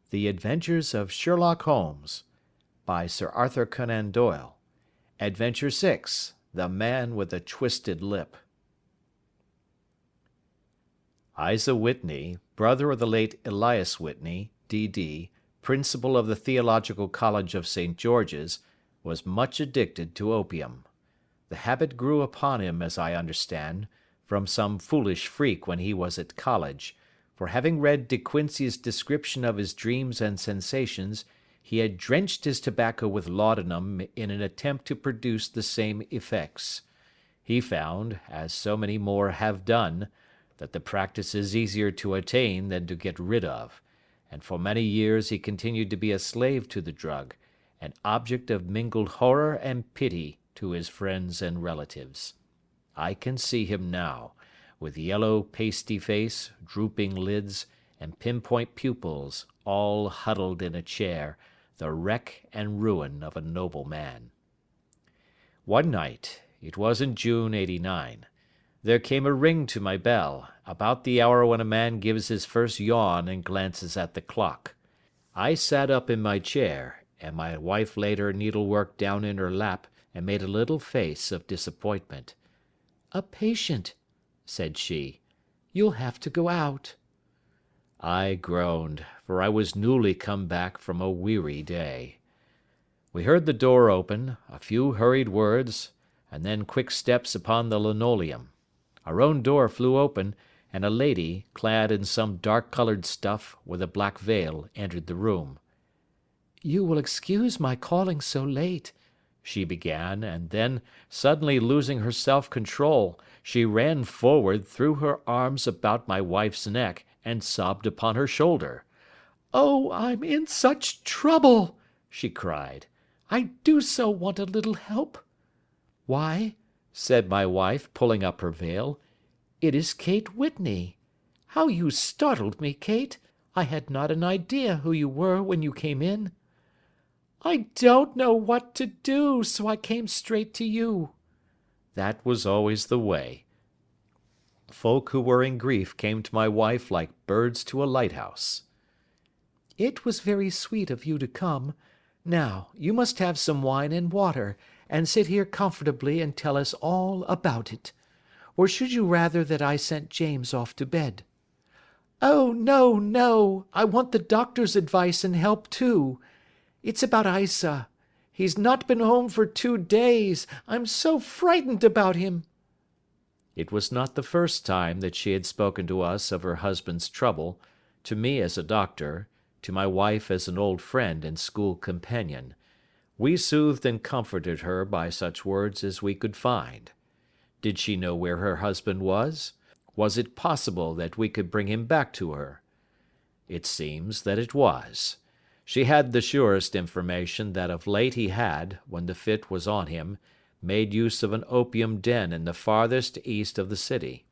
The Adventures of Sherlock Holmes, by Sir Arthur Conan Doyle. Adventure 6, The Man with a Twisted Lip. Isa Whitney, brother of the late Elias Whitney, D.D., principal of the Theological College of St. George's, was much addicted to opium. The habit grew upon him, as I understand, from some foolish freak when he was at college, for having read De Quincey's description of his dreams and sensations, he had drenched his tobacco with laudanum in an attempt to produce the same effects. He found, as so many more have done, that the practice is easier to attain than to get rid of, and for many years he continued to be a slave to the drug, an object of mingled horror and pity to his friends and relatives. I can see him now, with yellow pasty face, drooping lids, and pinpoint pupils, all huddled in a chair, the wreck and ruin of a noble man. One night, it was in June '89, there came a ring to my bell, about the hour when a man gives his first yawn and glances at the clock. I sat up in my chair, and my wife laid her needlework down in her lap and made a little face of disappointment. "A patient," said she. "You'll have to go out." I groaned, for I was newly come back from a weary day. We heard the door open, a few hurried words, and then quick steps upon the linoleum. Our own door flew open, and a lady, clad in some dark-coloured stuff, with a black veil, entered the room. "You will excuse my calling so late," she began, and then, suddenly losing her self-control, she ran forward, threw her arms about my wife's neck, and sobbed upon her shoulder. "Oh, I'm in such trouble!" she cried. "I do so want a little help." "Why," said my wife, pulling up her veil, "it is Kate Whitney. How you startled me, Kate! I had not an idea who you were when you came in." "I don't know what to do, so I came straight to you." That was always the way. Folk who were in grief came to my wife like birds to a lighthouse. "It was very sweet of you to come. Now, you must have some wine and water, and sit here comfortably and tell us all about it. Or should you rather that I sent James off to bed?" "Oh, no, no! I want the doctor's advice and help too. It's about Isa. He's not been home for 2 days. I'm so frightened about him." It was not the first time that she had spoken to us of her husband's trouble, to me as a doctor, to my wife as an old friend and school companion. We soothed and comforted her by such words as we could find. Did she know where her husband was? Was it possible that we could bring him back to her? It seems that it was. She had the surest information that of late he had, when the fit was on him, made use of an opium den in the farthest east of the city.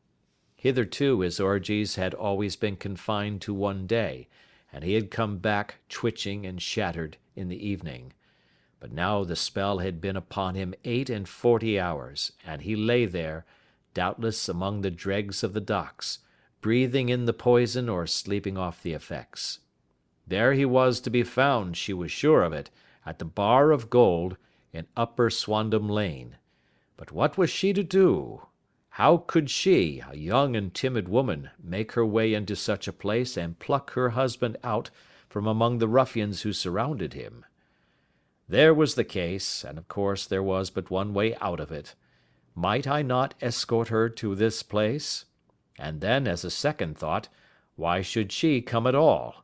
Hitherto his orgies had always been confined to one day, and he had come back twitching and shattered in the evening. But now the spell had been upon him 48 hours, and he lay there, doubtless among the dregs of the docks, breathing in the poison or sleeping off the effects. There he was to be found, she was sure of it, at the Bar of Gold, in Upper Swandam Lane. But what was she to do? How could she, a young and timid woman, make her way into such a place and pluck her husband out from among the ruffians who surrounded him? There was the case, and of course there was but one way out of it. Might I not escort her to this place? And then, as a second thought, why should she come at all?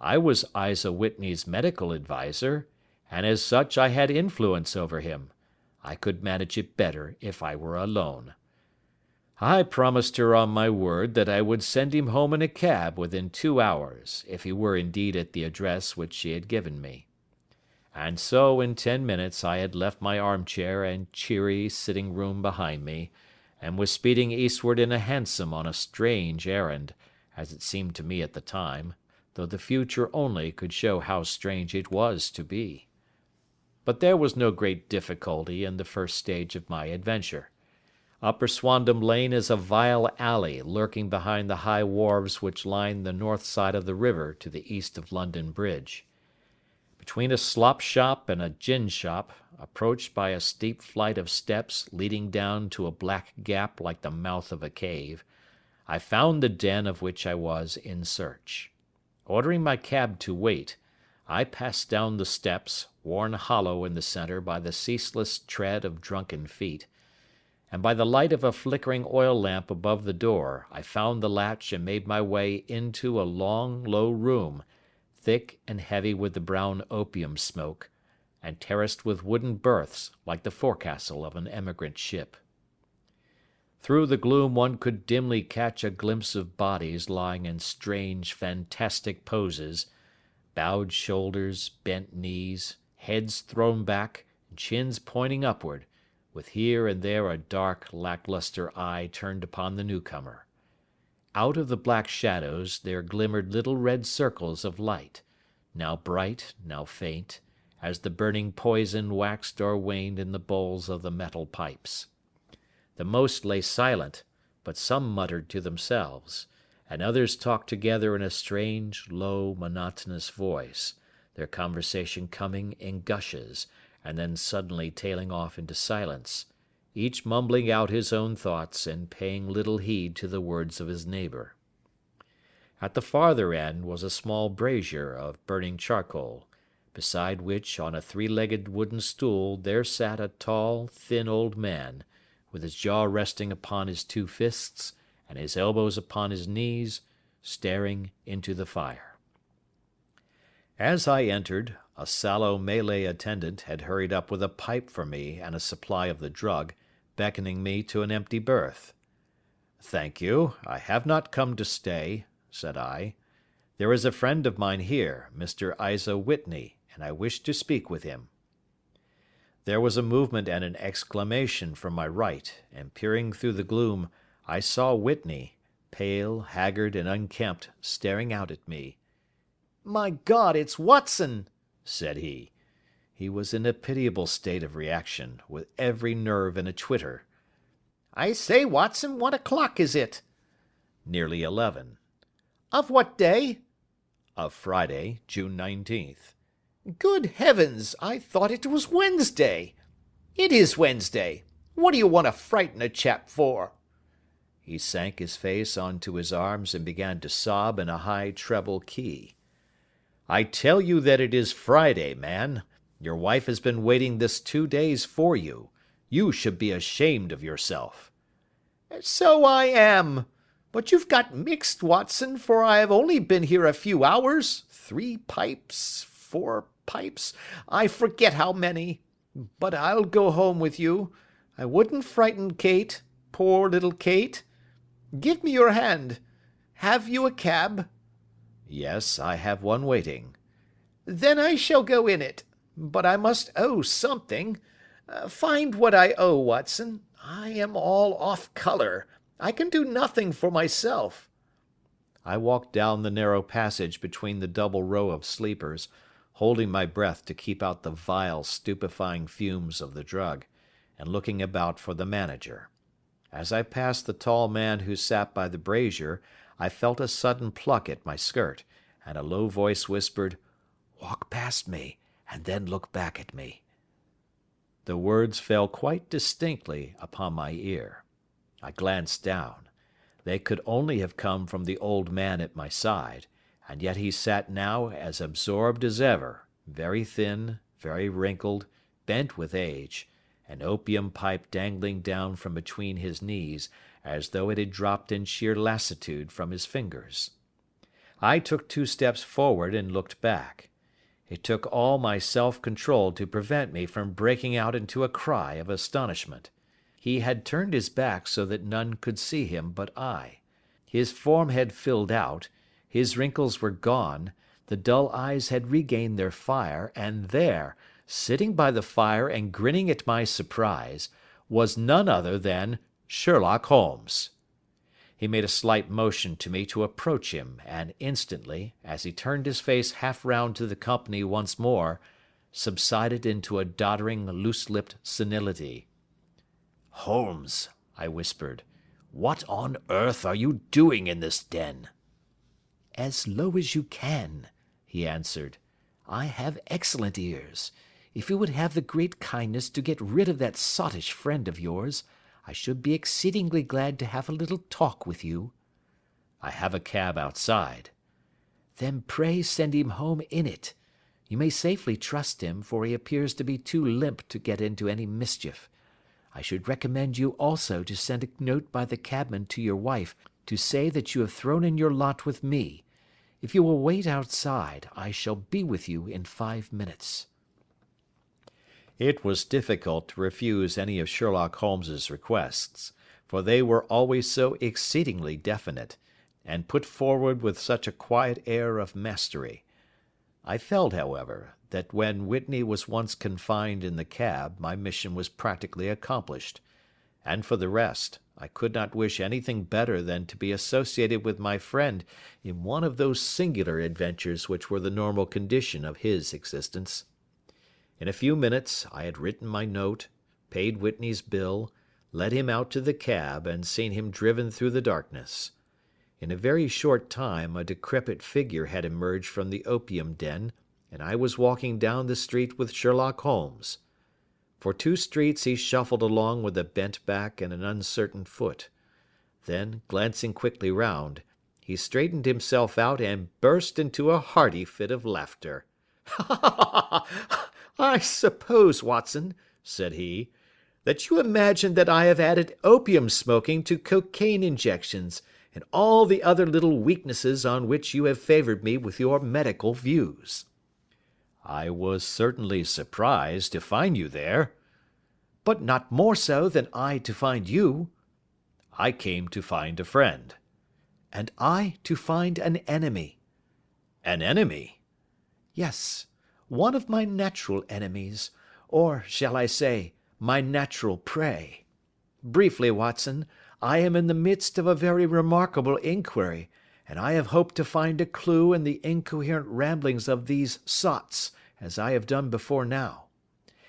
I was Isa Whitney's medical adviser, and as such I had influence over him. I could manage it better if I were alone. I promised her on my word that I would send him home in a cab within 2 hours, if he were indeed at the address which she had given me. And so in 10 minutes I had left my armchair and cheery sitting-room behind me, and was speeding eastward in a hansom on a strange errand, as it seemed to me at the time, though the future only could show how strange it was to be. But there was no great difficulty in the first stage of my adventure. Upper Swandam Lane is a vile alley lurking behind the high wharves which line the north side of the river to the east of London Bridge. Between a slop shop and a gin shop, approached by a steep flight of steps leading down to a black gap like the mouth of a cave, I found the den of which I was in search. Ordering my cab to wait, I passed down the steps, worn hollow in the centre by the ceaseless tread of drunken feet, and by the light of a flickering oil lamp above the door I found the latch and made my way into a long, low room, thick and heavy with the brown opium smoke, and terraced with wooden berths like the forecastle of an emigrant ship. Through the gloom one could dimly catch a glimpse of bodies lying in strange, fantastic poses, bowed shoulders, bent knees, heads thrown back, and chins pointing upward, with here and there a dark, lacklustre eye turned upon the newcomer. Out of the black shadows there glimmered little red circles of light, now bright, now faint, as the burning poison waxed or waned in the bowls of the metal pipes. The most lay silent, but some muttered to themselves, and others talked together in a strange, low, monotonous voice, their conversation coming in gushes, and then suddenly tailing off into silence, each mumbling out his own thoughts and paying little heed to the words of his neighbour. At the farther end was a small brazier of burning charcoal, beside which on a three-legged wooden stool there sat a tall, thin old man, with his jaw resting upon his two fists and his elbows upon his knees, staring into the fire. As I entered, a sallow Malay attendant had hurried up with a pipe for me and a supply of the drug, beckoning me to an empty berth. "Thank you, I have not come to stay," said I. "There is a friend of mine here, Mr. Isa Whitney, and I wish to speak with him." There was a movement and an exclamation from my right, and peering through the gloom, I saw Whitney, pale, haggard, and unkempt, staring out at me. "My God, it's Watson!" said he. He was in a pitiable state of reaction, with every nerve in a twitter. "I say, Watson, what o'clock is it?" "Nearly 11. "Of what day?" "Of Friday, June 19th. "Good heavens, I thought it was Wednesday." "It is Wednesday. What do you want to frighten a chap for?" He sank his face onto his arms and began to sob in a high treble key. "I tell you that it is Friday, man. Your wife has been waiting this 2 days for you. You should be ashamed of yourself." "So I am. But you've got mixed, Watson, for I have only been here a few hours. 3 pipes, 4 pipes, I forget how many. But I'll go home with you. I wouldn't frighten Kate, poor little Kate. Give me your hand. Have you a cab?" "Yes, I have one waiting." "Then I shall go in it. But I must owe something. Find what I owe, Watson. I am all off colour. I can do nothing for myself." I walked down the narrow passage between the double row of sleepers, holding my breath to keep out the vile, stupefying fumes of the drug, and looking about for the manager. As I passed the tall man who sat by the brazier, I felt a sudden pluck at my skirt, and a low voice whispered, "Walk past me, and then look back at me." The words fell quite distinctly upon my ear. I glanced down. They could only have come from the old man at my side, and yet he sat now as absorbed as ever, very thin, very wrinkled, bent with age, an opium pipe dangling down from between his knees as though it had dropped in sheer lassitude from his fingers. I took 2 steps forward and looked back. It took all my self-control to prevent me from breaking out into a cry of astonishment. He had turned his back so that none could see him but I. His form had filled out, his wrinkles were gone, the dull eyes had regained their fire, and there, sitting by the fire and grinning at my surprise, was none other than Sherlock Holmes. He made a slight motion to me to approach him, and instantly, as he turned his face half round to the company once more, subsided into a doddering, loose-lipped senility. "Holmes," I whispered. "What on earth are you doing in this den?" "As low as you can," he answered. "I have excellent ears. If you would have the great kindness to get rid of that sottish friend of yours, I should be exceedingly glad to have a little talk with you." "I have a cab outside." "Then pray send him home in it. You may safely trust him, for he appears to be too limp to get into any mischief. I should recommend you also to send a note by the cabman to your wife to say that you have thrown in your lot with me. If you will wait outside, I shall be with you in 5 minutes." It was difficult to refuse any of Sherlock Holmes's requests, for they were always so exceedingly definite, and put forward with such a quiet air of mastery. I felt, however, that when Whitney was once confined in the cab my mission was practically accomplished, and for the rest, I could not wish anything better than to be associated with my friend in one of those singular adventures which were the normal condition of his existence. In a few minutes I had written my note, paid Whitney's bill, led him out to the cab, and seen him driven through the darkness. In a very short time a decrepit figure had emerged from the opium den, and I was walking down the street with Sherlock Holmes. For 2 streets he shuffled along with a bent back and an uncertain foot. Then, glancing quickly round, he straightened himself out and burst into a hearty fit of laughter. "I suppose, Watson," said he, "that you imagine that I have added opium smoking to cocaine injections, and all the other little weaknesses on which you have favoured me with your medical views." "I was certainly surprised to find you there." "But not more so than I to find you." "I came to find a friend." "And I to find an enemy." "An enemy?" "Yes, one of my natural enemies, or, shall I say, my natural prey. Briefly, Watson, I am in the midst of a very remarkable inquiry, and I have hoped to find a clue in the incoherent ramblings of these sots, as I have done before now.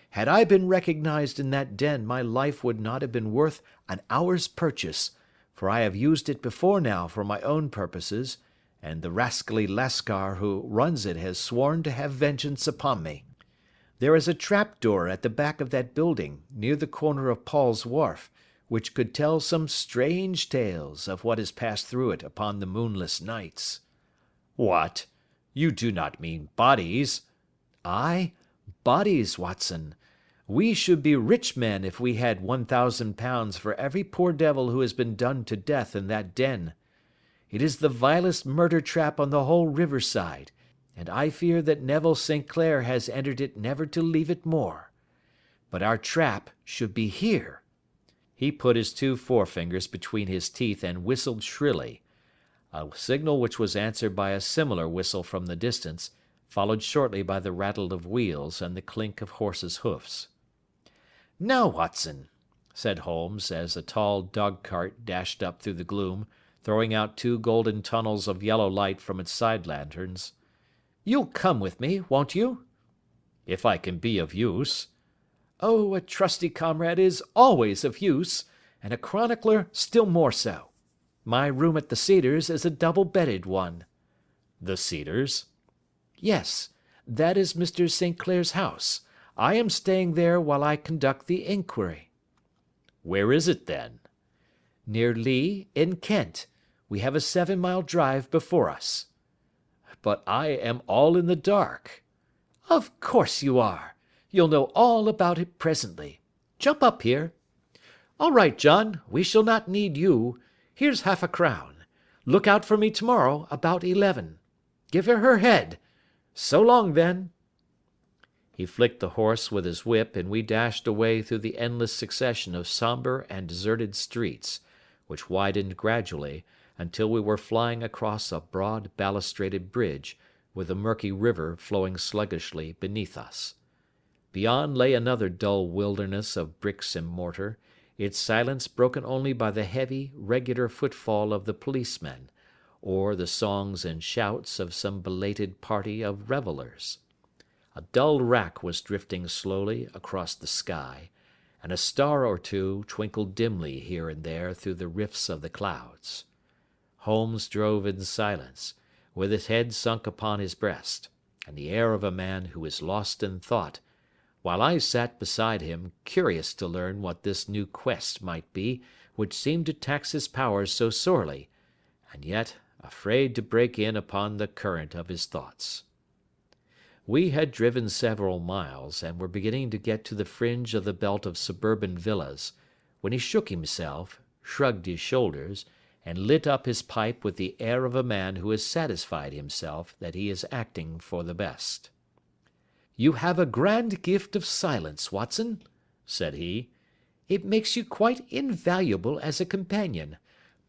Had I been recognized in that den, my life would not have been worth an hour's purchase, for I have used it before now for my own purposes, and the rascally Lascar who runs it has sworn to have vengeance upon me. There is a trap-door at the back of that building, near the corner of Paul's Wharf, which could tell some strange tales of what has passed through it upon the moonless nights." "What? You do not mean bodies?" "Aye, bodies, Watson. We should be rich men if we had £1,000 for every poor devil who has been done to death in that den. It is the vilest murder trap on the whole riverside, and I fear that Neville St. Clair has entered it never to leave it more. But our trap should be here." He put his 2 forefingers between his teeth and whistled shrilly, a signal which was answered by a similar whistle from the distance, followed shortly by the rattle of wheels and the clink of horses' hoofs. "Now, Watson," said Holmes, as a tall dog-cart dashed up through the gloom, throwing out 2 golden tunnels of yellow light from its side lanterns, "you'll come with me, won't you?" "If I can be of use." "Oh, a trusty comrade is always of use, and a chronicler still more so. My room at the Cedars is a double-bedded one." "The Cedars?" "Yes, that is Mr. St. Clair's house. I am staying there while I conduct the inquiry." "Where is it, then?" "Near Lee, in Kent. We have a 7-mile drive before us." "But I am all in the dark." "Of course you are. You'll know all about it presently. Jump up here. All right, John, we shall not need you. Here's £50. Look out for me tomorrow about 11. Give her head. So long, then." He flicked the horse with his whip, and we dashed away through the endless succession of sombre and deserted streets, which widened gradually, until we were flying across a broad balustraded bridge, with the murky river flowing sluggishly beneath us. Beyond lay another dull wilderness of bricks and mortar, its silence broken only by the heavy, regular footfall of the policemen, or the songs and shouts of some belated party of revellers. A dull wrack was drifting slowly across the sky, and a star or two twinkled dimly here and there through the rifts of the clouds. Holmes drove in silence, with his head sunk upon his breast, and the air of a man who is lost in thought, while I sat beside him, curious to learn what this new quest might be which seemed to tax his powers so sorely, and yet afraid to break in upon the current of his thoughts. We had driven several miles, and were beginning to get to the fringe of the belt of suburban villas, when he shook himself, shrugged his shoulders, and lit up his pipe with the air of a man who has satisfied himself that he is acting for the best. "You have a grand gift of silence, Watson," said he. "It makes you quite invaluable as a companion.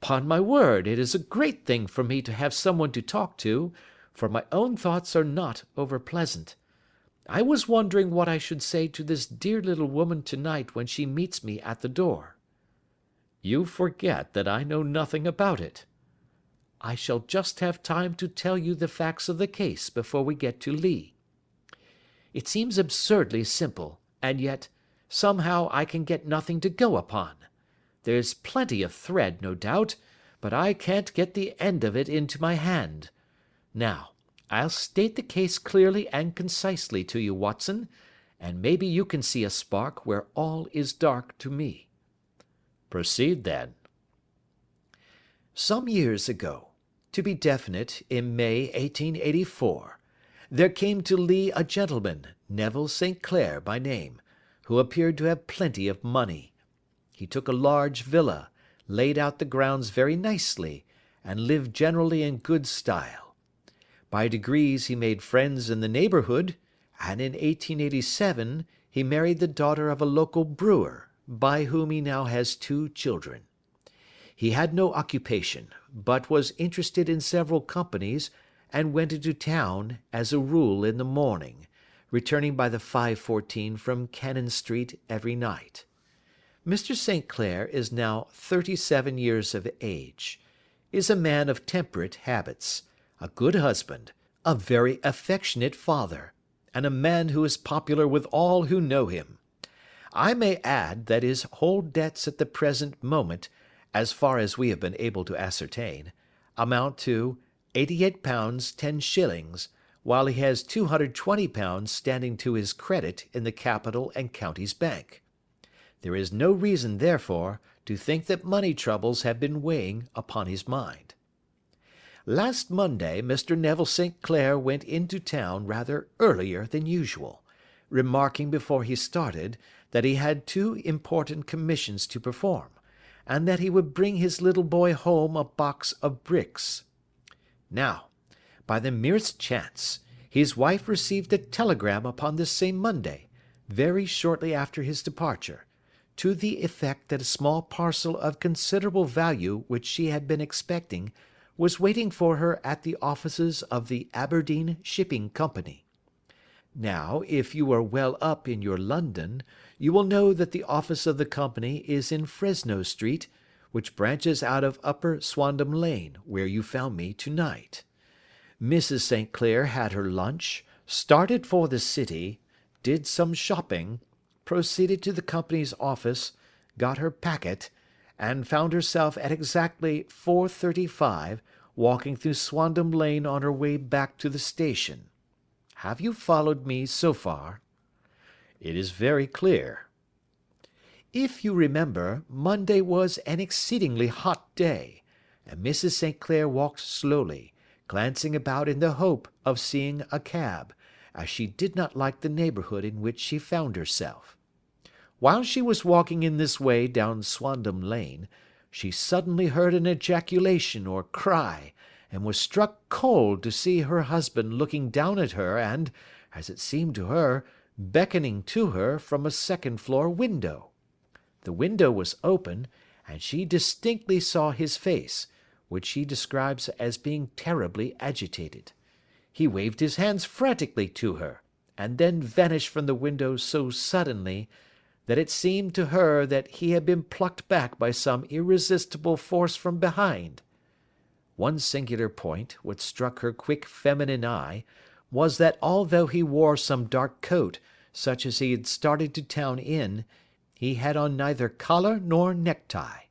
'Pon my word, it is a great thing for me to have someone to talk to, for my own thoughts are not over pleasant. I was wondering what I should say to this dear little woman to-night when she meets me at the door." "You forget that I know nothing about it." "I shall just have time to tell you the facts of the case before we get to Lee. It seems absurdly simple, and yet, somehow I can get nothing to go upon. There's plenty of thread, no doubt, but I can't get the end of it into my hand. Now, I'll state the case clearly and concisely to you, Watson, and maybe you can see a spark where all is dark to me." "Proceed, then." "Some years ago, to be definite, in May 1884, there came to Lee a gentleman, Neville St. Clair by name, who appeared to have plenty of money. He took a large villa, laid out the grounds very nicely, and lived generally in good style. By degrees he made friends in the neighbourhood, and in 1887 he married the daughter of a local brewer, by whom he now has 2 children. He had no occupation, but was interested in several companies, and went into town, as a rule, in the morning, returning by the 5:14 from Cannon Street every night. Mr. St. Clair is now 37 years of age, is a man of temperate habits, a good husband, a very affectionate father, and a man who is popular with all who know him. I may add that his whole debts at the present moment, as far as we have been able to ascertain, amount to £88 10s, while he has £220 standing to his credit in the Capital and Counties Bank. There is no reason, therefore, to think that money troubles have been weighing upon his mind. Last Monday Mr. Neville St. Clair went into town rather earlier than usual, remarking before he started that he had 2 important commissions to perform, and that he would bring his little boy home a box of bricks. Now, by the merest chance, his wife received a telegram upon this same Monday, very shortly after his departure, to the effect that a small parcel of considerable value which she had been expecting was waiting for her at the offices of the Aberdeen Shipping Company. Now, if you are well up in your London, you will know that the office of the company is in Fresno Street, which branches out of Upper Swandam Lane, where you found me to-night. Mrs. St. Clair had her lunch, started for the city, did some shopping, proceeded to the company's office, got her packet, and found herself at exactly 4:35 walking through Swandam Lane on her way back to the station. Have you followed me so far?" "It is very clear." "If you remember, Monday was an exceedingly hot day, and Mrs. St. Clair walked slowly, glancing about in the hope of seeing a cab, as she did not like the neighbourhood in which she found herself. While she was walking in this way down Swandam Lane, she suddenly heard an ejaculation or cry, and was struck cold to see her husband looking down at her and, as it seemed to her, beckoning to her from a second-floor window. The window was open, and she distinctly saw his face, which she describes as being terribly agitated. He waved his hands frantically to her, and then vanished from the window so suddenly that it seemed to her that he had been plucked back by some irresistible force from behind. One singular point, which struck her quick feminine eye, was that although he wore some dark coat, such as he had started to town in, He had on neither collar nor necktie.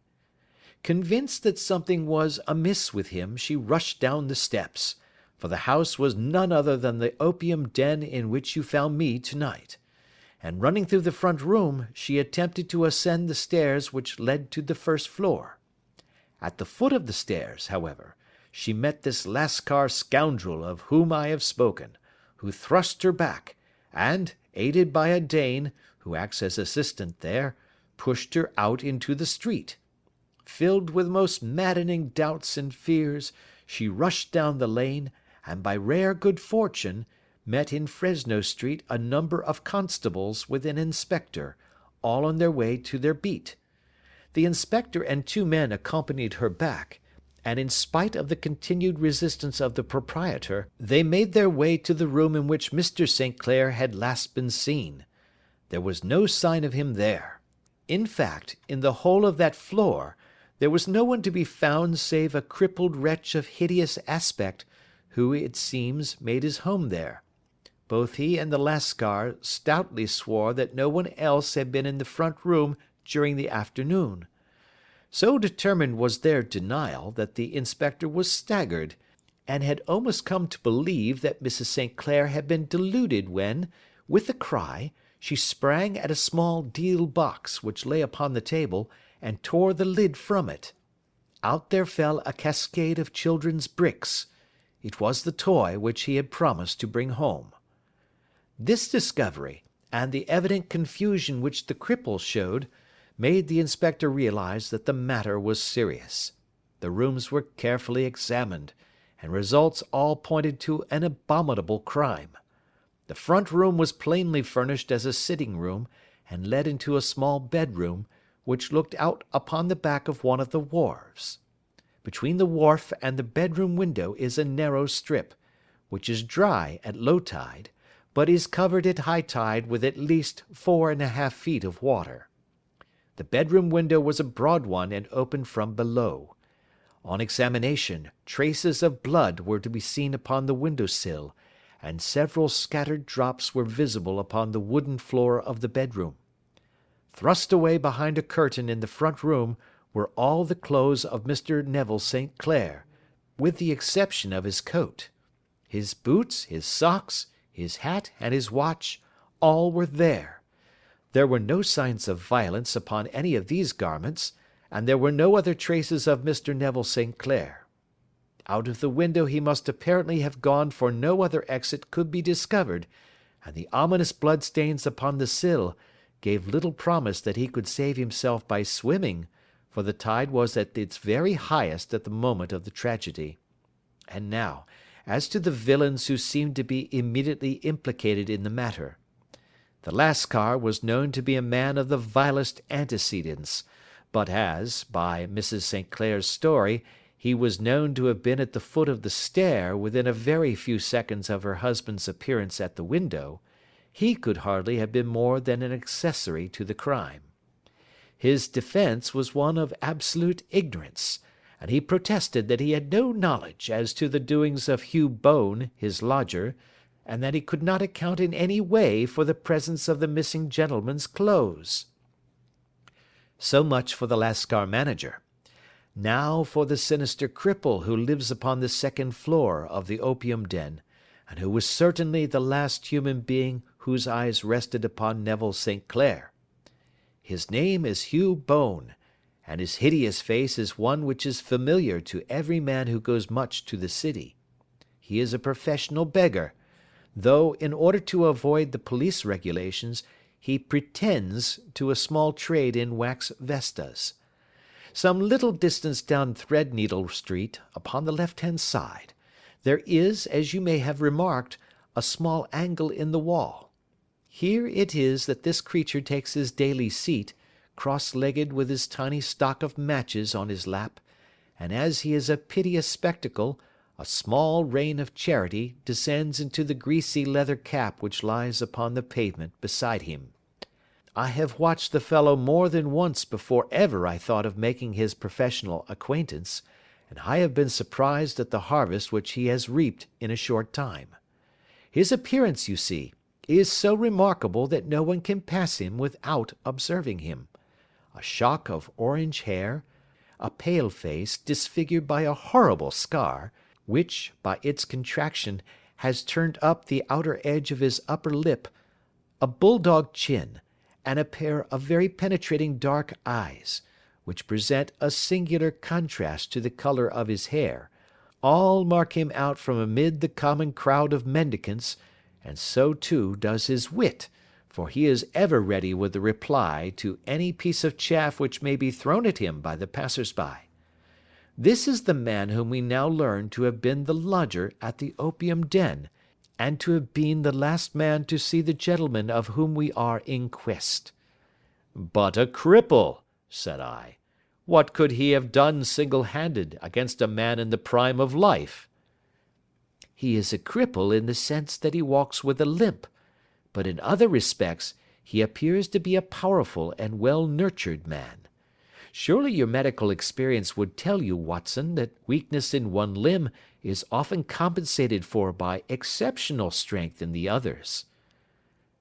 Convinced that something was amiss with him, she rushed down the steps, for the house was none other than the opium den in which you found me to-night, and running through the front room, she attempted to ascend the stairs which led to the first floor. At the foot of the stairs, however, she met this Lascar scoundrel of whom I have spoken, who thrust her back, and, aided by a Dane, who acts as assistant there, pushed her out into the street. Filled with most maddening doubts and fears, she rushed down the lane, and by rare good fortune, met in Fresno Street a number of constables with an inspector, all on their way to their beat. The inspector and 2 men accompanied her back, and in spite of the continued resistance of the proprietor, they made their way to the room in which Mr. St. Clair had last been seen. There was no sign of him there. In fact, in the whole of that floor, there was no one to be found save a crippled wretch of hideous aspect, who, it seems, made his home there. Both he and the Lascar stoutly swore that no one else had been in the front room during the afternoon. So determined was their denial, that the inspector was staggered, and had almost come to believe that Mrs. St. Clair had been deluded when, with a cry, she sprang at a small deal box which lay upon the table, and tore the lid from it. Out there fell a cascade of children's bricks. It was the toy which he had promised to bring home. This discovery, and the evident confusion which the cripple showed, made the inspector realize that the matter was serious. The rooms were carefully examined, and results all pointed to an abominable crime. The front room was plainly furnished as a sitting room, and led into a small bedroom, which looked out upon the back of one of the wharves. Between the wharf and the bedroom window is a narrow strip, which is dry at low tide, but is covered at high tide with at least 4½ feet of water. The bedroom window was a broad one and opened from below. On examination, traces of blood were to be seen upon the window sill, and several scattered drops were visible upon the wooden floor of the bedroom. Thrust away behind a curtain in the front room were all the clothes of Mr. Neville St. Clair, with the exception of his coat. His boots, his socks, his hat, and his watch, all were there. There were no signs of violence upon any of these garments, and there were no other traces of Mr. Neville St. Clair. Out of the window he must apparently have gone, for no other exit could be discovered, and the ominous bloodstains upon the sill gave little promise that he could save himself by swimming, for the tide was at its very highest at the moment of the tragedy. And now, as to the villains who seemed to be immediately implicated in the matter. The Lascar was known to be a man of the vilest antecedents, but as, by Mrs. St. Clair's story, he was known to have been at the foot of the stair within a very few seconds of her husband's appearance at the window, he could hardly have been more than an accessory to the crime. His defence was one of absolute ignorance, and he protested that he had no knowledge as to the doings of Hugh Bone, his lodger, and that he could not account in any way for the presence of the missing gentleman's clothes. So much for the Lascar manager. Now for the sinister cripple who lives upon the second floor of the opium den, and who was certainly the last human being whose eyes rested upon Neville St. Clair. His name is Hugh Bone, and his hideous face is one which is familiar to every man who goes much to the city. He is a professional beggar, though, in order to avoid the police regulations, he pretends to a small trade in wax vestas. Some little distance down Threadneedle Street, upon the left-hand side, there is, as you may have remarked, a small angle in the wall. Here it is that this creature takes his daily seat, cross-legged with his tiny stock of matches on his lap, and as he is a piteous spectacle, a small rain of charity descends into the greasy leather cap which lies upon the pavement beside him. I have watched the fellow more than once before ever I thought of making his professional acquaintance, and I have been surprised at the harvest which he has reaped in a short time. His appearance, you see, is so remarkable that no one can pass him without observing him. A shock of orange hair, a pale face disfigured by a horrible scar, which, by its contraction, has turned up the outer edge of his upper lip, a bulldog chin, and a pair of very penetrating dark eyes, which present a singular contrast to the colour of his hair, all mark him out from amid the common crowd of mendicants, and so too does his wit, for he is ever ready with a reply to any piece of chaff which may be thrown at him by the passers-by. This is the man whom we now learn to have been the lodger at the opium den, and to have been the last man to see the gentleman of whom we are in quest. But a cripple, said I. What could he have done single-handed against a man in the prime of life? He is a cripple in the sense that he walks with a limp, but in other respects he appears to be a powerful and well-nurtured man. Surely your medical experience would tell you, Watson, that weakness in one limb is often compensated for by exceptional strength in the others.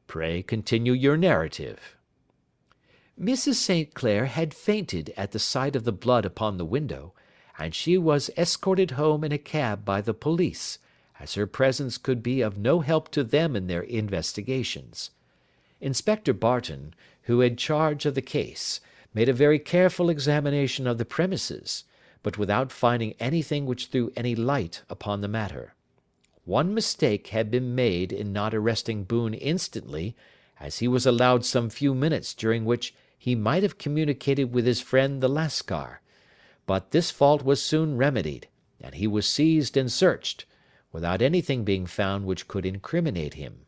Pray continue your narrative. Mrs. St. Clair had fainted at the sight of the blood upon the window, and she was escorted home in a cab by the police, as her presence could be of no help to them in their investigations. Inspector Barton, who had charge of the case, made a very careful examination of the premises, but without finding anything which threw any light upon the matter. One mistake had been made in not arresting Boone instantly, as he was allowed some few minutes during which he might have communicated with his friend the Lascar, but this fault was soon remedied, and he was seized and searched, without anything being found which could incriminate him.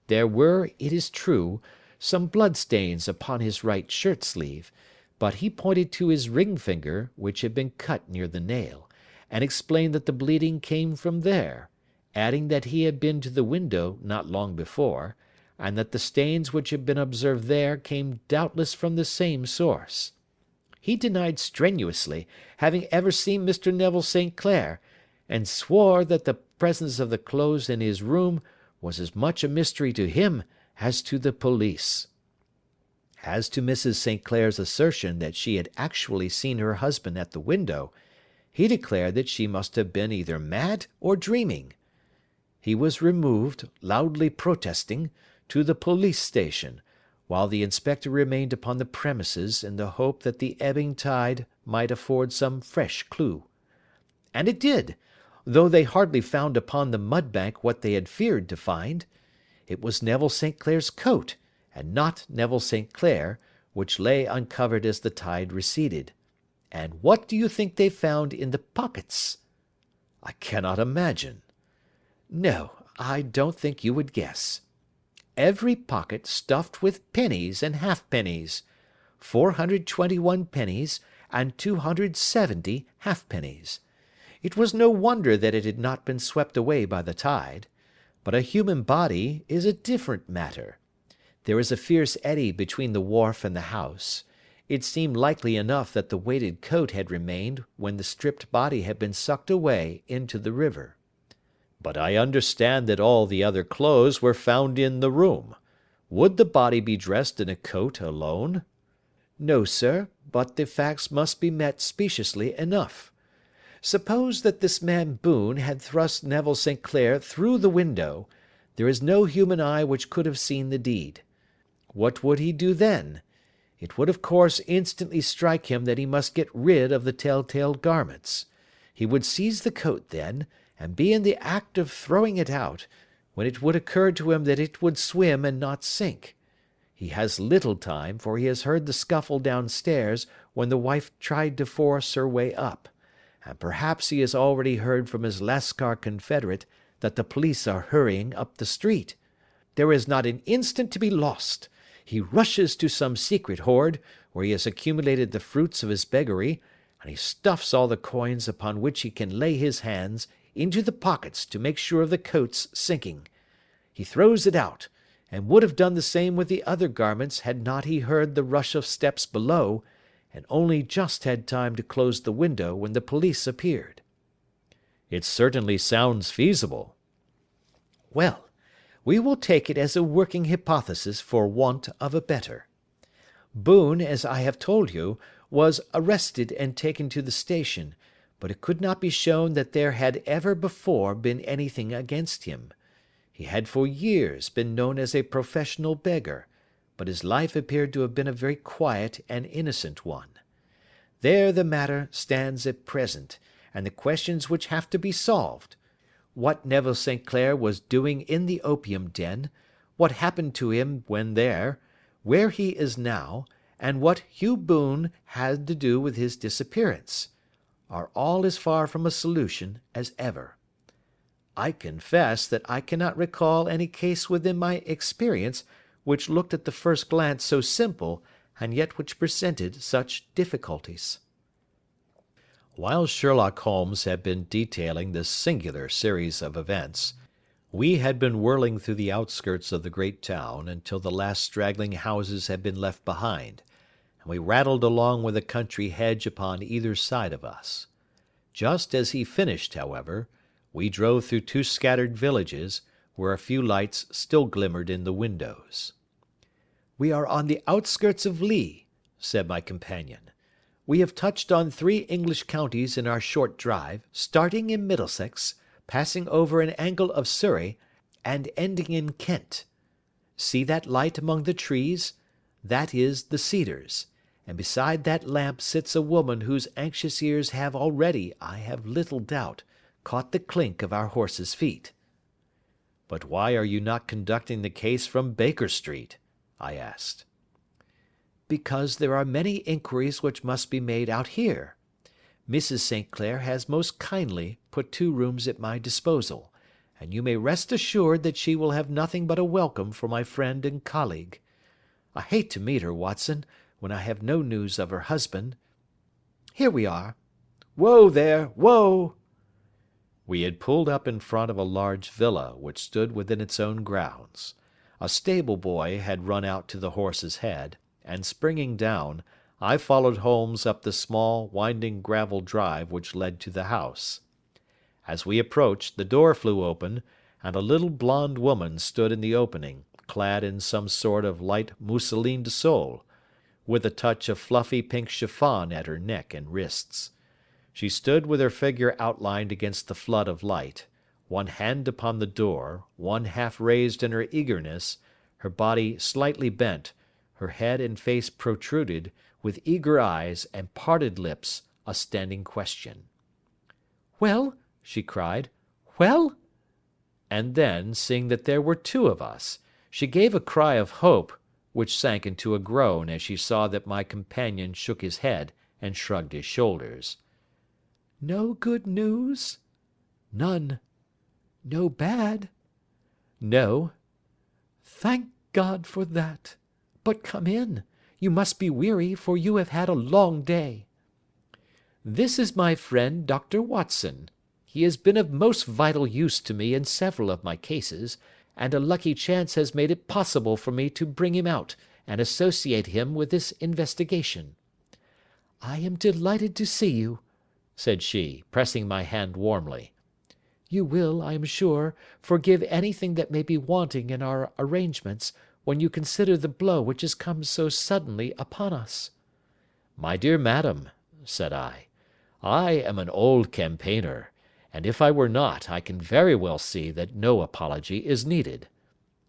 There were, it is true, some blood-stains upon his right shirt-sleeve, but he pointed to his ring-finger, which had been cut near the nail, and explained that the bleeding came from there, adding that he had been to the window not long before, and that the stains which had been observed there came doubtless from the same source. He denied strenuously having ever seen Mr. Neville St. Clair, and swore that the presence of the clothes in his room was as much a mystery to him as to the police. As to Mrs. St. Clair's assertion that she had actually seen her husband at the window, he declared that she must have been either mad or dreaming. He was removed, loudly protesting, to the police station, while the inspector remained upon the premises in the hope that the ebbing tide might afford some fresh clue. And it did, though they hardly found upon the mud-bank what they had feared to find. It was Neville St. Clair's coat, and not Neville St. Clair, which lay uncovered as the tide receded. And what do you think they found in the pockets? I cannot imagine. No, I don't think you would guess. Every pocket stuffed with pennies and halfpennies, 421 pennies and 270 halfpennies. It was no wonder that it had not been swept away by the tide. But a human body is a different matter. There is a fierce eddy between the wharf and the house. It seemed likely enough that the weighted coat had remained when the stripped body had been sucked away into the river. But I understand that all the other clothes were found in the room. Would the body be dressed in a coat alone? No, sir, but the facts must be met speciously enough. Suppose that this man Boone had thrust Neville St. Clair through the window, there is no human eye which could have seen the deed. What would he do then? It would of course instantly strike him that he must get rid of the tell-tale garments. He would seize the coat then, and be in the act of throwing it out, when it would occur to him that it would swim and not sink. He has little time, for he has heard the scuffle downstairs when the wife tried to force her way up, and perhaps he has already heard from his Lascar confederate that the police are hurrying up the street. There is not an instant to be lost. He rushes to some secret hoard, where he has accumulated the fruits of his beggary, and he stuffs all the coins upon which he can lay his hands into the pockets to make sure of the coat's sinking. He throws it out, and would have done the same with the other garments had not he heard the rush of steps below, and only just had time to close the window when the police appeared. It certainly sounds feasible. Well, We will take it as a working hypothesis for want of a better. Boone, as I have told you, was arrested and taken to the station, but it could not be shown that there had ever before been anything against him. He had for years been known as a professional beggar, but his life appeared to have been a very quiet and innocent one. There the matter stands at present, and the questions which have to be solved. What Neville St. Clair was doing in the opium den, what happened to him when there, where he is now, and what Hugh Boone had to do with his disappearance, are all as far from a solution as ever. I confess that I cannot recall any case within my experience which looked at the first glance so simple, and yet which presented such difficulties. While Sherlock Holmes had been detailing this singular series of events, we had been whirling through the outskirts of the great town until the last straggling houses had been left behind, and we rattled along with a country hedge upon either side of us. Just as he finished, however, we drove through 2 scattered villages, where a few lights still glimmered in the windows. "We are on the outskirts of Lee," said my companion. "We have touched on 3 English counties in our short drive, starting in Middlesex, passing over an angle of Surrey, and ending in Kent. See that light among the trees? That is the Cedars, and beside that lamp sits a woman whose anxious ears have already, I have little doubt, caught the clink of our horses' feet." "But why are you not conducting the case from Baker Street?" I asked. "Because there are many inquiries which must be made out here. Mrs. St. Clair has most kindly put 2 rooms at my disposal, and you may rest assured that she will have nothing but a welcome for my friend and colleague. I hate to meet her, Watson, when I have no news of her husband. Here we are. Whoa there, whoa!" We had pulled up in front of a large villa which stood within its own grounds. A stable boy had run out to the horse's head, and springing down, I followed Holmes up the small, winding gravel drive which led to the house. As we approached, the door flew open, and a little blonde woman stood in the opening, clad in some sort of light mousseline de Sole, with a touch of fluffy pink chiffon at her neck and wrists. She stood with her figure outlined against the flood of light, one hand upon the door, one half raised in her eagerness, her body slightly bent, her head and face protruded, with eager eyes and parted lips, a standing question. "Well?" she cried. "Well?" And then, seeing that there were 2 of us, she gave a cry of hope, which sank into a groan as she saw that my companion shook his head and shrugged his shoulders. "No good news?" "None." "No bad?" "No." "Thank God for that. But come in. You must be weary, for you have had a long day. This is my friend Dr. Watson. He has been of most vital use to me in several of my cases, and a lucky chance has made it possible for me to bring him out and associate him with this investigation. I am delighted to see you," said she, pressing my hand warmly. "You will, I am sure, forgive anything that may be wanting in our arrangements, when you consider the blow which has come so suddenly upon us." "My dear madam," said I am an old campaigner, and if I were not, I can very well see that no apology is needed.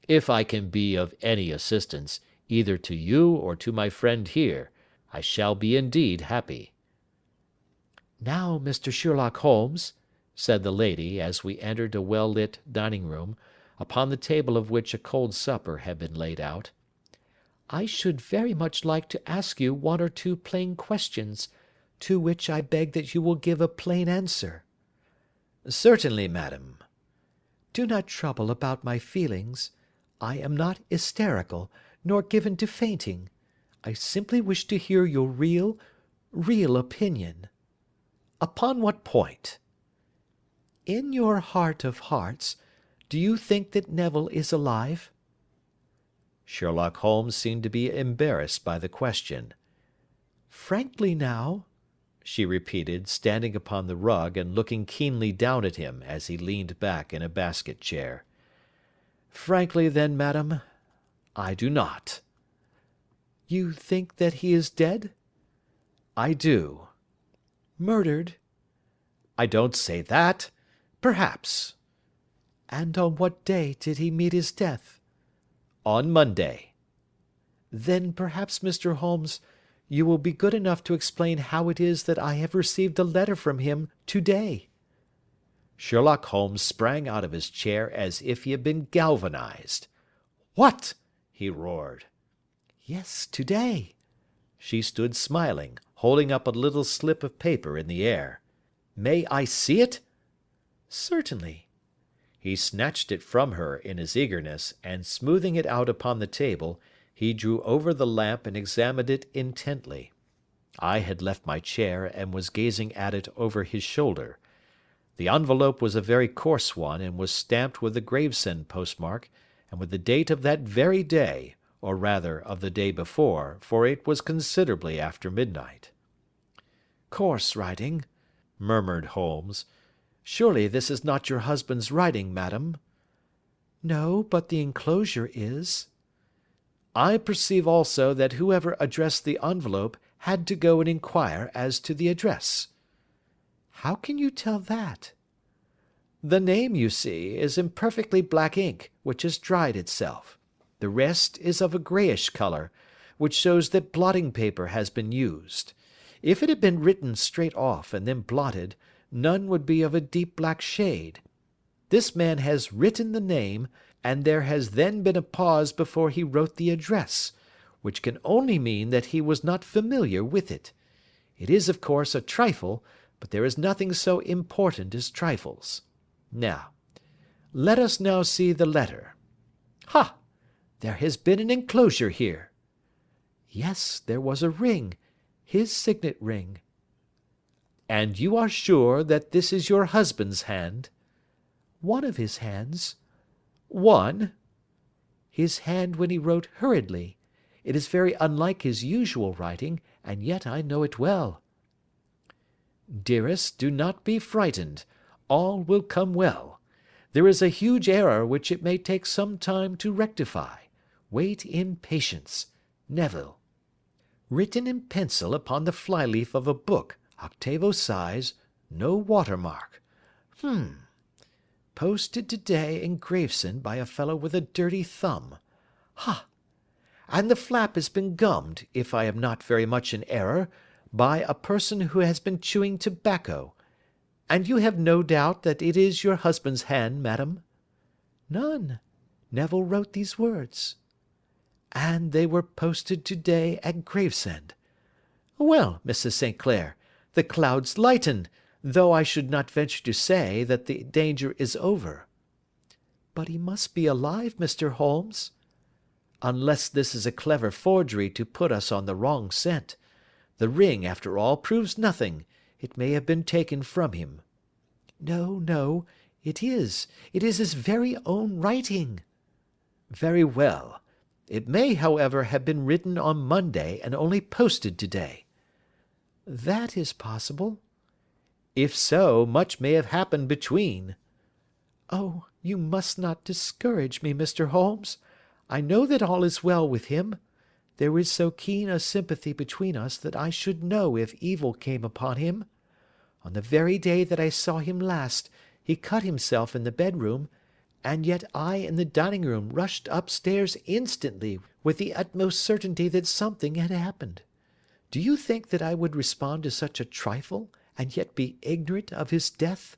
If I can be of any assistance, either to you or to my friend here, I shall be indeed happy." "Now, Mr. Sherlock Holmes," said the lady, as we entered a well-lit dining-room, upon the table of which a cold supper had been laid out, "I should very much like to ask you 1 or 2 plain questions, to which I beg that you will give a plain answer." "Certainly, madam." "Do not trouble about my feelings. I am not hysterical, nor given to fainting. I simply wish to hear your real opinion." "Upon what point?" "In your heart of hearts, do you think that Neville is alive?" Sherlock Holmes seemed to be embarrassed by the question. "Frankly now," she repeated, standing upon the rug and looking keenly down at him as he leaned back in a basket chair. Frankly, then, madam, I do not. You think that he is dead? I do. Murdered? I don't say that. Perhaps. And on what day did he meet his death? On Monday. Then perhaps, Mr. Holmes, you will be good enough to explain how it is that I have received a letter from him to-day. Sherlock Holmes sprang out of his chair as if he had been galvanized. "What?" he roared. Yes, to-day. She stood smiling, holding up a little slip of paper in the air. "May I see it?" Certainly. He snatched it from her in his eagerness, and smoothing it out upon the table, he drew over the lamp and examined it intently. I had left my chair and was gazing at it over his shoulder. The envelope was a very coarse one, and was stamped with the Gravesend postmark, and with the date of that very day, or rather of the day before, for it was considerably after midnight. "Coarse writing," murmured Holmes. "Surely this is not your husband's writing, madam?" "No, but the enclosure is." "I perceive also that whoever addressed the envelope had to go and inquire as to the address." "How can you tell that?" "The name, you see, is in perfectly black ink, which has dried itself. The rest is of a greyish colour, which shows that blotting paper has been used. If it had been written straight off and then blotted, none would be of a deep black shade. This man has written the name, and there has then been a pause before he wrote the address, which can only mean that he was not familiar with it. It is, of course, a trifle, but there is nothing so important as trifles. Now, let us now see the letter. Ha! There has been an enclosure here." "Yes, there was a ring, his signet ring." "And you are sure that this is your husband's hand?" "One of his hands." "One?" "His hand when he wrote hurriedly. It is very unlike his usual writing, and yet I know it well." "Dearest, do not be frightened. All will come well. There is a huge error which it may take some time to rectify. Wait in patience. Neville. Written in pencil upon the flyleaf of a book, octavo size, no watermark. Posted today in Gravesend by a fellow with a dirty thumb. Ha! And the flap has been gummed, if I am not very much in error, by a person who has been chewing tobacco. And you have no doubt that it is your husband's hand, madam?" "None. Neville wrote these words." "And they were posted today at Gravesend. Well, Mrs. St. Clair, the clouds lighten, though I should not venture to say that the danger is over." "But he must be alive, Mr. Holmes." "Unless this is a clever forgery to put us on the wrong scent. The ring, after all, proves nothing. It may have been taken from him." "No, no, it is. It is his very own writing." "Very well. It may, however, have been written on Monday and only posted today." "That is possible." "If so, much may have happened between." "Oh, you must not discourage me, Mr. Holmes. I know that all is well with him. There is so keen a sympathy between us that I should know if evil came upon him. On the very day that I saw him last, he cut himself in the bedroom, and yet I in the dining room rushed upstairs instantly with the utmost certainty that something had happened. Do you think that I would respond to such a trifle, and yet be ignorant of his death?"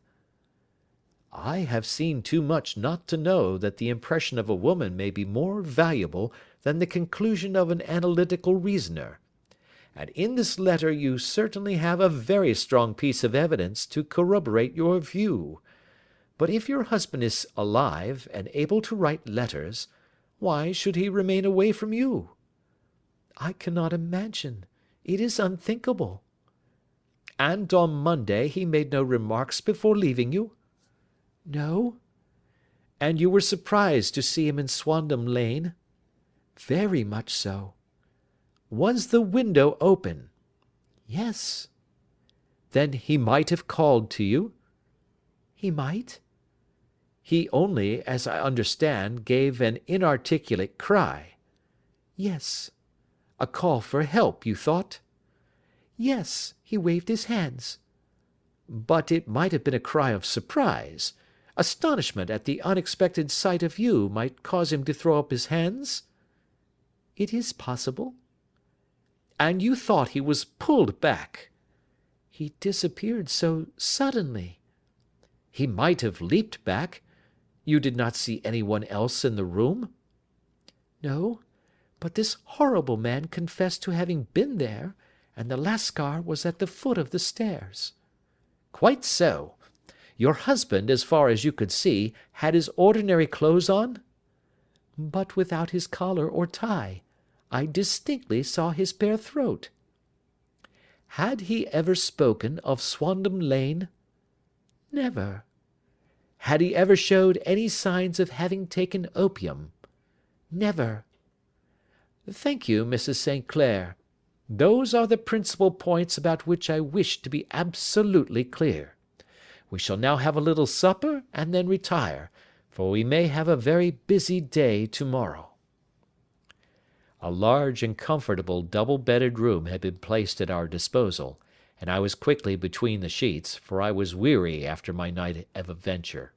"I have seen too much not to know that the impression of a woman may be more valuable than the conclusion of an analytical reasoner. And in this letter you certainly have a very strong piece of evidence to corroborate your view. But if your husband is alive, and able to write letters, why should he remain away from you?" "I cannot imagine. It is unthinkable." "And on Monday he made no remarks before leaving you?" "No." "And you were surprised to see him in Swandam Lane?" "Very much so." "Was the window open?" "Yes." "Then he might have called to you?" "He might." He only, as I understand, gave an inarticulate cry. Yes. A call for help, you thought? Yes, he waved his hands. But it might have been a cry of surprise. Astonishment at the unexpected sight of you might cause him to throw up his hands? It is possible. And you thought he was pulled back? He disappeared so suddenly. He might have leaped back. You did not see anyone else in the room? No, but this horrible man confessed to having been there, and the Lascar was at the foot of the stairs. Quite so. Your husband, as far as you could see, had his ordinary clothes on? But without his collar or tie. I distinctly saw his bare throat. Had he ever spoken of Swandam Lane? Never. Had he ever showed any signs of having taken opium? Never. Thank you, Mrs. St. Clair. Those are the principal points about which I wish to be absolutely clear. We shall now have a little supper and then retire, for we may have a very busy day tomorrow. A large and comfortable double-bedded room had been placed at our disposal, and I was quickly between the sheets, for I was weary after my night of adventure.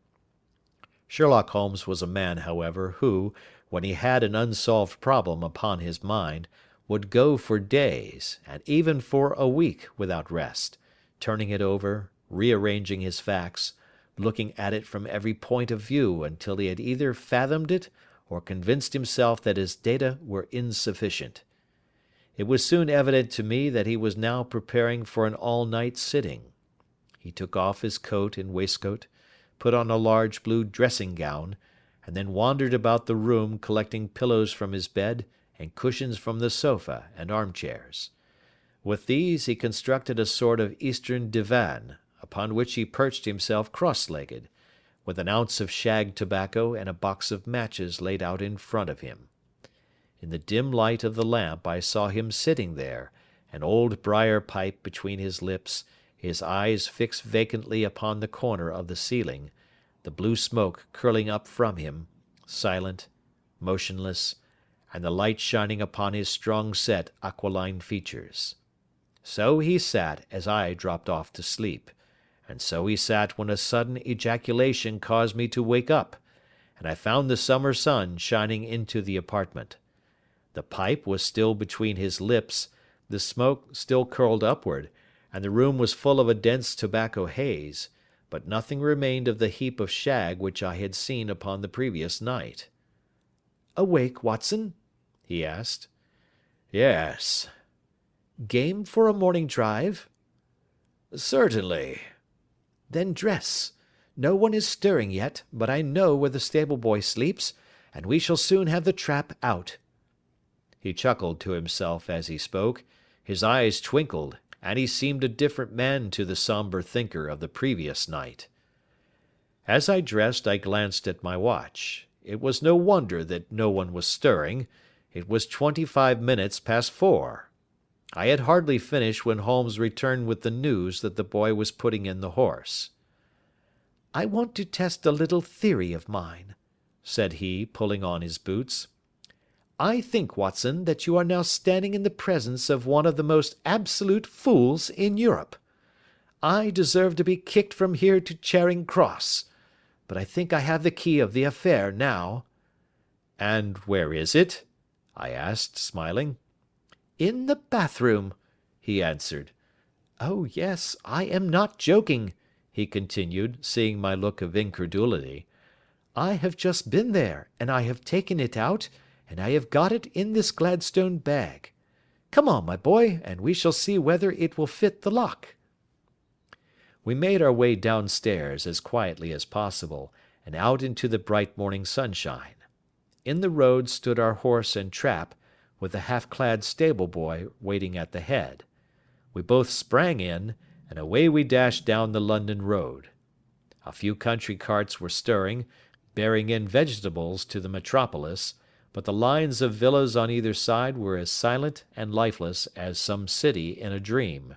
Sherlock Holmes was a man, however, who, when he had an unsolved problem upon his mind, would go for days, and even for a week, without rest, turning it over, rearranging his facts, looking at it from every point of view until he had either fathomed it or convinced himself that his data were insufficient. It was soon evident to me that he was now preparing for an all-night sitting. He took off his coat and waistcoat, put on a large blue dressing-gown, and then wandered about the room collecting pillows from his bed and cushions from the sofa and armchairs. With these he constructed a sort of Eastern divan, upon which he perched himself cross-legged, with an ounce of shag tobacco and a box of matches laid out in front of him. In the dim light of the lamp I saw him sitting there, an old briar pipe between his lips, his eyes fixed vacantly upon the corner of the ceiling, the blue smoke curling up from him, silent, motionless, and the light shining upon his strong-set aquiline features. So he sat as I dropped off to sleep, and so he sat when a sudden ejaculation caused me to wake up, and I found the summer sun shining into the apartment. The pipe was still between his lips, the smoke still curled upward, and the room was full of a dense tobacco haze, but nothing remained of the heap of shag which I had seen upon the previous night. "Awake, Watson?" he asked. "Yes." "Game for a morning drive?" "Certainly." "Then dress. No one is stirring yet, but I know where the stable-boy sleeps, and we shall soon have the trap out." He chuckled to himself as he spoke, his eyes twinkled, and he seemed a different man to the sombre thinker of the previous night. As I dressed I glanced at my watch. It was no wonder that no one was stirring. It was 25 minutes past 4. I had hardly finished when Holmes returned with the news that the boy was putting in the horse. "I want to test a little theory of mine," said he, pulling on his boots. "I think, Watson, that you are now standing in the presence of one of the most absolute fools in Europe. I deserve to be kicked from here to Charing Cross, but I think I have the key of the affair now." "And where is it?" I asked, smiling. "In the bathroom," he answered. "Oh, yes, I am not joking," he continued, seeing my look of incredulity. "I have just been there, and I have taken it out, and I have got it in this Gladstone bag. Come on, my boy, and we shall see whether it will fit the lock." We made our way downstairs as quietly as possible, and out into the bright morning sunshine. In the road stood our horse and trap, with the half-clad stable-boy waiting at the head. We both sprang in, and away we dashed down the London road. A few country carts were stirring, bearing in vegetables to the metropolis, but the lines of villas on either side were as silent and lifeless as some city in a dream.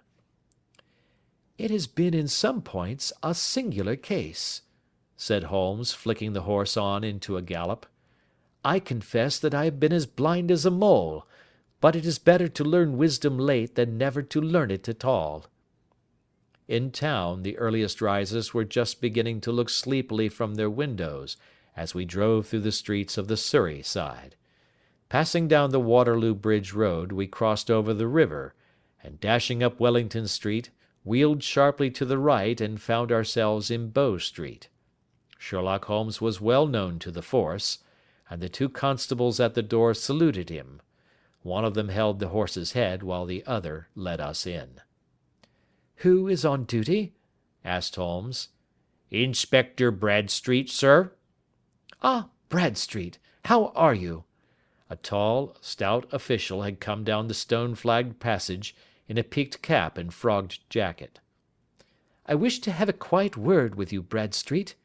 "It has been in some points a singular case," said Holmes, flicking the horse on into a gallop. "I confess that I have been as blind as a mole, but it is better to learn wisdom late than never to learn it at all." In town, the earliest risers were just beginning to look sleepily from their windows as we drove through the streets of the Surrey side. Passing down the Waterloo Bridge Road, we crossed over the river, and dashing up Wellington Street, wheeled sharply to the right and found ourselves in Bow Street. Sherlock Holmes was well known to the force, and the two constables at the door saluted him. One of them held the horse's head while the other led us in. "Who is on duty?" asked Holmes. "Inspector Bradstreet, sir." "Ah, Bradstreet, how are you?" A tall, stout official had come down the stone-flagged passage in a peaked cap and frogged jacket. "I wish to have a quiet word with you, Bradstreet."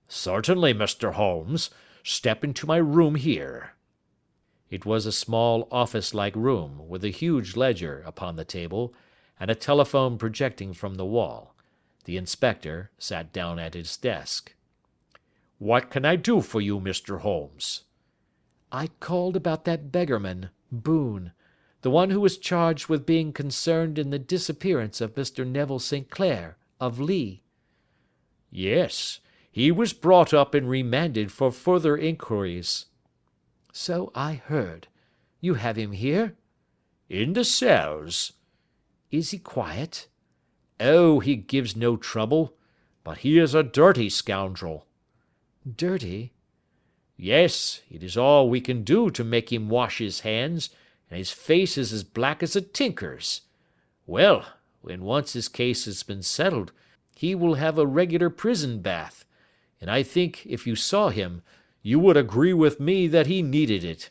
"Certainly, Mr. Holmes. Step into my room here." It was a small office-like room, with a huge ledger upon the table, and a telephone projecting from the wall. The inspector sat down at his desk. "What can I do for you, Mr. Holmes?" "I called about that beggarman, Boone, the one who was charged with being concerned in the disappearance of Mr. Neville St. Clair, of Lee." "Yes, he was brought up and remanded for further inquiries." "So I heard. You have him here?" "In the cells." "Is he quiet?" "Oh, he gives no trouble, but he is a dirty scoundrel." "Dirty?" "Yes, it is all we can do to make him wash his hands, and his face is as black as a tinker's. Well, when once his case has been settled, he will have a regular prison bath, and I think, if you saw him, you would agree with me that he needed it."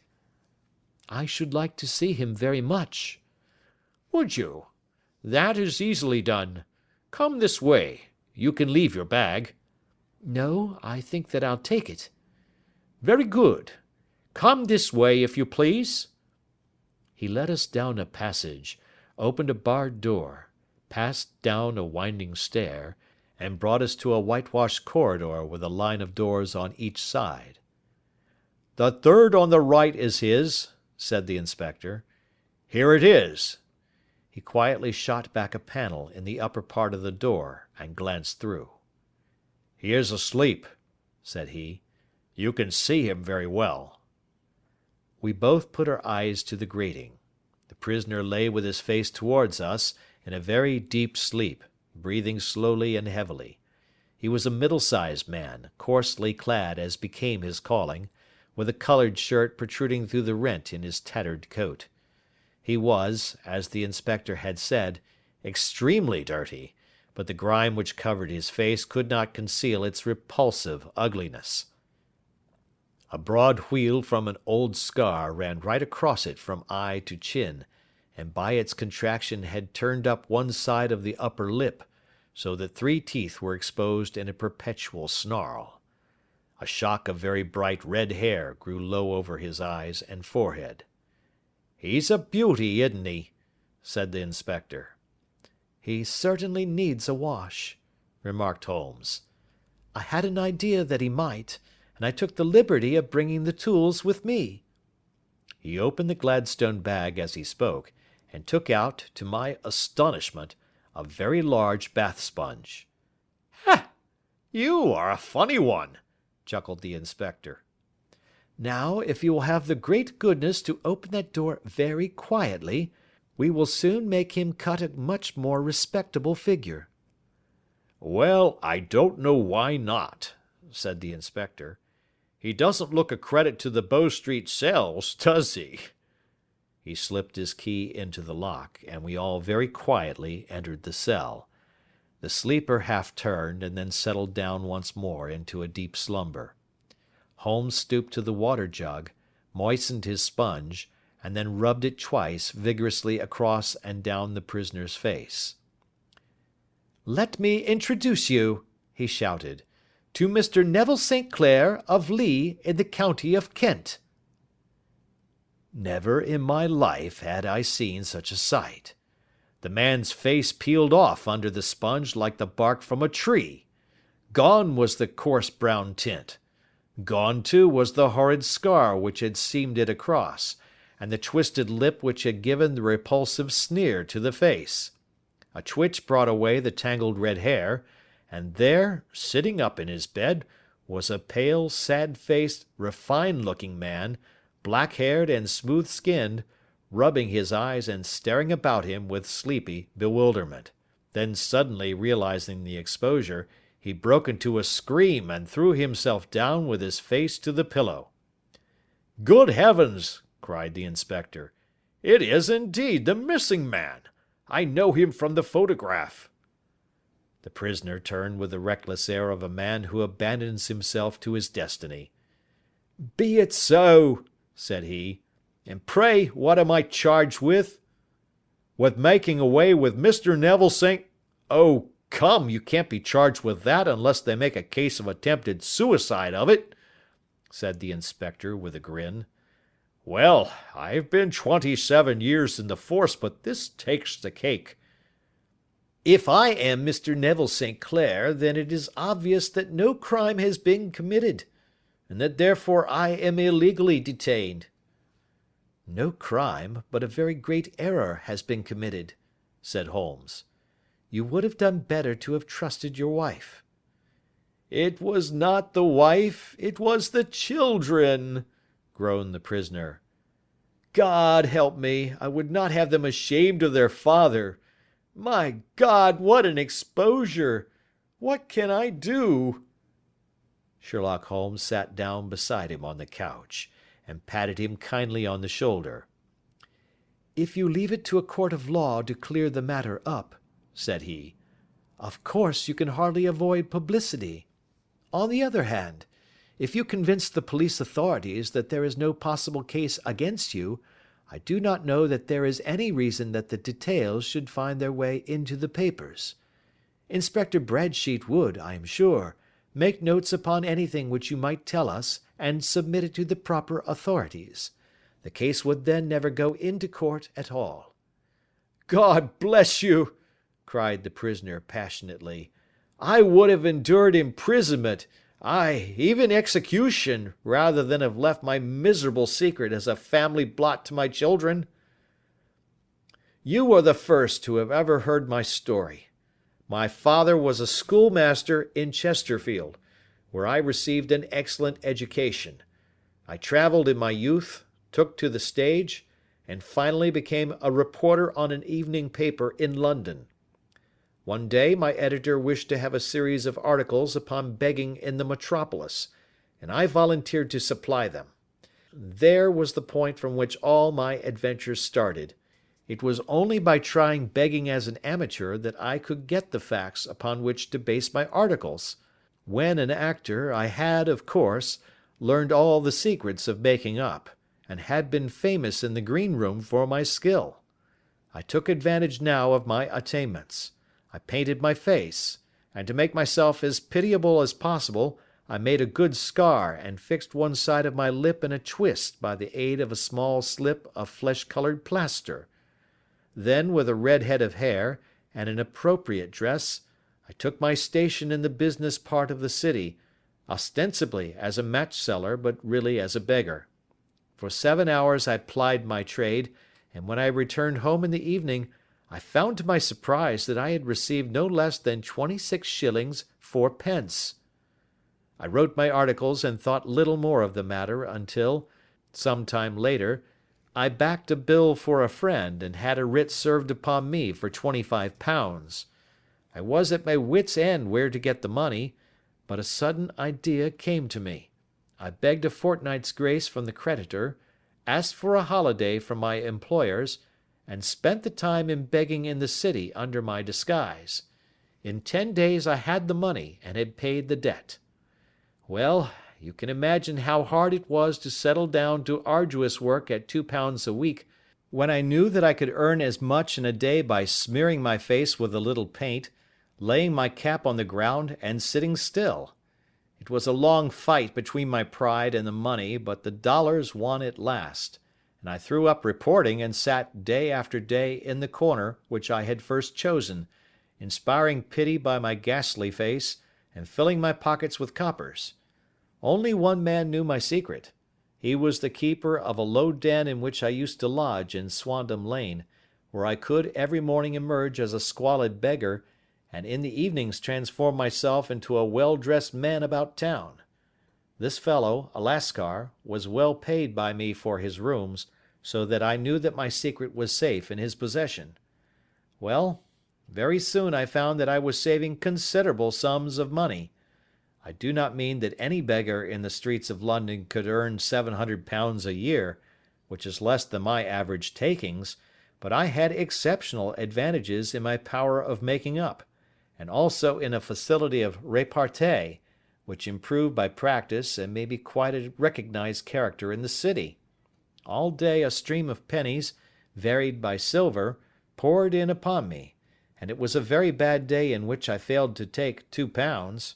"I should like to see him very much." "Would you? That is easily done. Come this way. You can leave your bag." "No, I think that I'll take it." "Very good. Come this way, if you please." He led us down a passage, opened a barred door, passed down a winding stair, and brought us to a whitewashed corridor with a line of doors on each side. "The third on the right is his," said the inspector. "Here it is." He quietly shot back a panel in the upper part of the door and glanced through. "He is asleep," said he. "You can see him very well." We both put our eyes to the grating. The prisoner lay with his face towards us in a very deep sleep, breathing slowly and heavily. He was a middle-sized man, coarsely clad as became his calling, with a coloured shirt protruding through the rent in his tattered coat. He was, as the inspector had said, extremely dirty, but the grime which covered his face could not conceal its repulsive ugliness. A broad wheal from an old scar ran right across it from eye to chin, and by its contraction had turned up one side of the upper lip, so that 3 teeth were exposed in a perpetual snarl. A shock of very bright red hair grew low over his eyes and forehead. "He's a beauty, isn't he?" said the inspector. "He certainly needs a wash," remarked Holmes. "I had an idea that he might, and I took the liberty of bringing the tools with me." He opened the Gladstone bag as he spoke, and took out, to my astonishment, a very large bath sponge. "Ha! You are a funny one," chuckled the inspector. "Now, if you will have the great goodness to open that door very quietly, we will soon make him cut a much more respectable figure." "Well, I don't know why not," said the inspector. "He doesn't look a credit to the Bow Street cells, does he?" He slipped his key into the lock, and we all very quietly entered the cell. The sleeper half turned, and then settled down once more into a deep slumber. Holmes stooped to the water jug, moistened his sponge, and then rubbed it twice vigorously across and down the prisoner's face. "Let me introduce you," he shouted, "to Mr. Neville St. Clair, of Lee, in the county of Kent." Never in my life had I seen such a sight. The man's face peeled off under the sponge like the bark from a tree. Gone was the coarse brown tint. Gone, too, was the horrid scar which had seamed it across, and the twisted lip which had given the repulsive sneer to the face. A twitch brought away the tangled red hair, and there, sitting up in his bed, was a pale, sad-faced, refined-looking man, black-haired and smooth-skinned, rubbing his eyes and staring about him with sleepy bewilderment. Then suddenly realizing the exposure, he broke into a scream and threw himself down with his face to the pillow. "Good heavens!" cried the inspector. "It is indeed the missing man. I know him from the photograph." The prisoner turned with the reckless air of a man who abandons himself to his destiny. "Be it so," said he. "And pray, what am I charged with?" "With making away with Mr. Neville St. Oh, come, you can't be charged with that unless they make a case of attempted suicide of it," said the inspector with a grin. "Well, I've been 27 years in the force, but this takes the cake." "If I am Mr. Neville St. Clair, then it is obvious that no crime has been committed, and that therefore I am illegally detained." "No crime, but a very great error has been committed," said Holmes. "You would have done better to have trusted your wife." "It was not the wife, it was the children," groaned the prisoner. "God help me, I would not have them ashamed of their father. My God, what an exposure! What can I do?" Sherlock Holmes sat down beside him on the couch, and patted him kindly on the shoulder. "If you leave it to a court of law to clear the matter up," said he, "of course you can hardly avoid publicity. On the other hand, if you convince the police authorities that there is no possible case against you, I do not know that there is any reason that the details should find their way into the papers. Inspector Bradsheet would, I am sure, make notes upon anything which you might tell us and submit it to the proper authorities. The case would then never go into court at all." "God bless you!" cried the prisoner passionately. "I would have endured imprisonment, aye, even execution, rather than have left my miserable secret as a family blot to my children. You are the first who have ever heard my story. My father was a schoolmaster in Chesterfield, where I received an excellent education. I travelled in my youth, took to the stage, and finally became a reporter on an evening paper in London. One day my editor wished to have a series of articles upon begging in the metropolis, and I volunteered to supply them. There was the point from which all my adventures started. It was only by trying begging as an amateur that I could get the facts upon which to base my articles. When an actor, I had, of course, learned all the secrets of making up, and had been famous in the green room for my skill. I took advantage now of my attainments. I painted my face, and to make myself as pitiable as possible, I made a good scar and fixed one side of my lip in a twist by the aid of a small slip of flesh-colored plaster. Then, with a red head of hair and an appropriate dress, I took my station in the business part of the city, ostensibly as a match-seller, but really as a beggar. For 7 hours I plied my trade, and when I returned home in the evening, I found to my surprise that I had received no less than 26 shillings 4 pence. I wrote my articles and thought little more of the matter until, some time later, I backed a bill for a friend and had a writ served upon me for £25. I was at my wits' end where to get the money, but a sudden idea came to me. I begged a fortnight's grace from the creditor, asked for a holiday from my employers, and spent the time in begging in the city under my disguise. In 10 days I had the money and had paid the debt. Well, you can imagine how hard it was to settle down to arduous work at £2 a week, when I knew that I could earn as much in a day by smearing my face with a little paint, laying my cap on the ground, and sitting still. It was a long fight between my pride and the money, but the dollars won at last, and I threw up reporting and sat day after day in the corner which I had first chosen, inspiring pity by my ghastly face, and filling my pockets with coppers. Only one man knew my secret. He was the keeper of a low den in which I used to lodge in Swandam Lane, where I could every morning emerge as a squalid beggar, and in the evenings transform myself into a well-dressed man about town. This fellow, a Lascar, was well paid by me for his rooms, so that I knew that my secret was safe in his possession. Well, very soon I found that I was saving considerable sums of money. I do not mean that any beggar in the streets of London could earn £700 a year, which is less than my average takings, but I had exceptional advantages in my power of making up, and also in a facility of repartee, which improved by practice and made me quite a recognized character in the city. All day a stream of pennies, varied by silver, poured in upon me, and it was a very bad day in which I failed to take £2.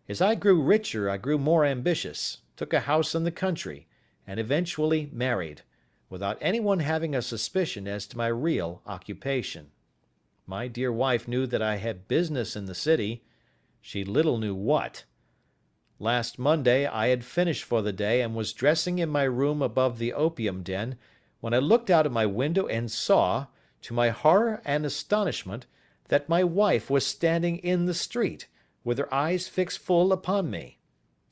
As I grew richer I grew more ambitious, took a house in the country, and eventually married, without anyone having a suspicion as to my real occupation. My dear wife knew that I had business in the city. She little knew what. Last Monday I had finished for the day and was dressing in my room above the opium den, when I looked out of my window and saw, to my horror and astonishment, that my wife was standing in the street, with her eyes fixed full upon me.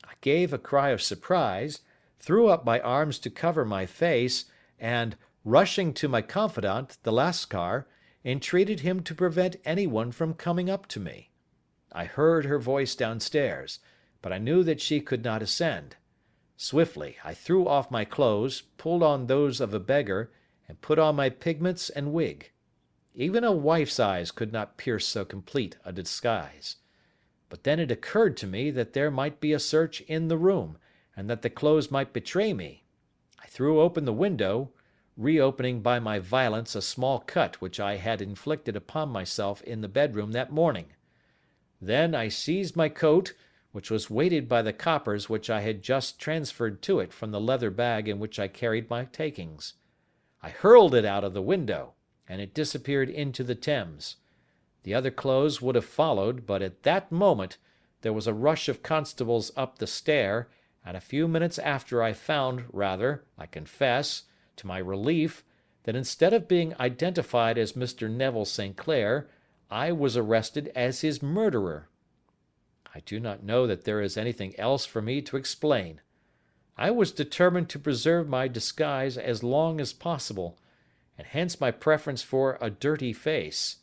I gave a cry of surprise, threw up my arms to cover my face, and, rushing to my confidant, the Lascar, entreated him to prevent anyone from coming up to me. I heard her voice downstairs, but I knew that she could not ascend. Swiftly I threw off my clothes, pulled on those of a beggar, and put on my pigments and wig. Even a wife's eyes could not pierce so complete a disguise. But then it occurred to me that there might be a search in the room, and that the clothes might betray me. I threw open the window, reopening by my violence a small cut which I had inflicted upon myself in the bedroom that morning. Then I seized my coat, which was weighted by the coppers which I had just transferred to it from the leather bag in which I carried my takings. I hurled it out of the window, and it disappeared into the Thames. The other clothes would have followed, but at that moment there was a rush of constables up the stair, and a few minutes after I found, rather, I confess, to my relief, that instead of being identified as Mr. Neville St. Clair, I was arrested as his murderer. I do not know that there is anything else for me to explain. I was determined to preserve my disguise as long as possible, and hence my preference for a dirty face.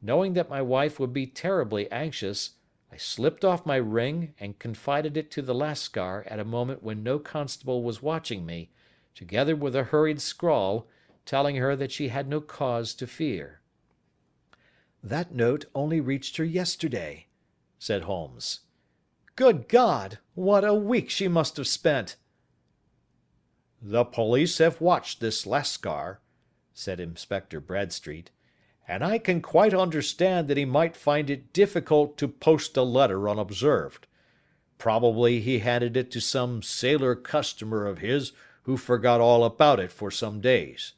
Knowing that my wife would be terribly anxious, I slipped off my ring and confided it to the Lascar at a moment when no constable was watching me, together with a hurried scrawl, telling her that she had no cause to fear. "That note only reached her yesterday," said Holmes. "Good God! What a week she must have spent!" "The police have watched this Lascar," said Inspector Bradstreet, "and I can quite understand that he might find it difficult to post a letter unobserved. Probably he handed it to some sailor customer of his who forgot all about it for some days."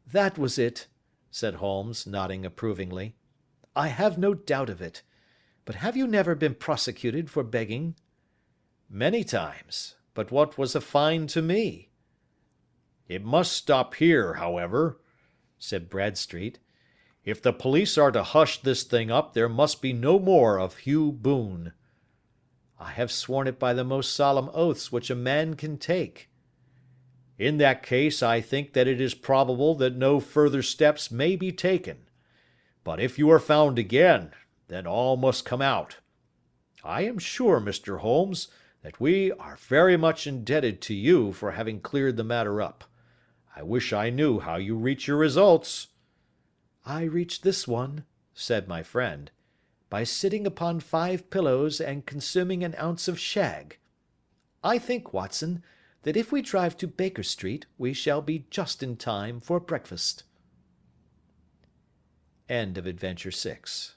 "That was it," said Holmes, nodding approvingly. "I have no doubt of it. But have you never been prosecuted for begging?" "Many times. But what was a fine to me?" "It must stop here, however," said Bradstreet. "If the police are to hush this thing up, there must be no more of Hugh Boone." "I have sworn it by the most solemn oaths which a man can take." "In that case, I think that it is probable that no further steps may be taken. But if you are found again, then all must come out. I am sure, Mr. Holmes, that we are very much indebted to you for having cleared the matter up. I wish I knew how you reach your results." "I reach this one," said my friend, "by sitting upon 5 pillows and consuming an ounce of shag. I think, Watson, that if we drive to Baker Street we shall be just in time for breakfast." End of Adventure 6.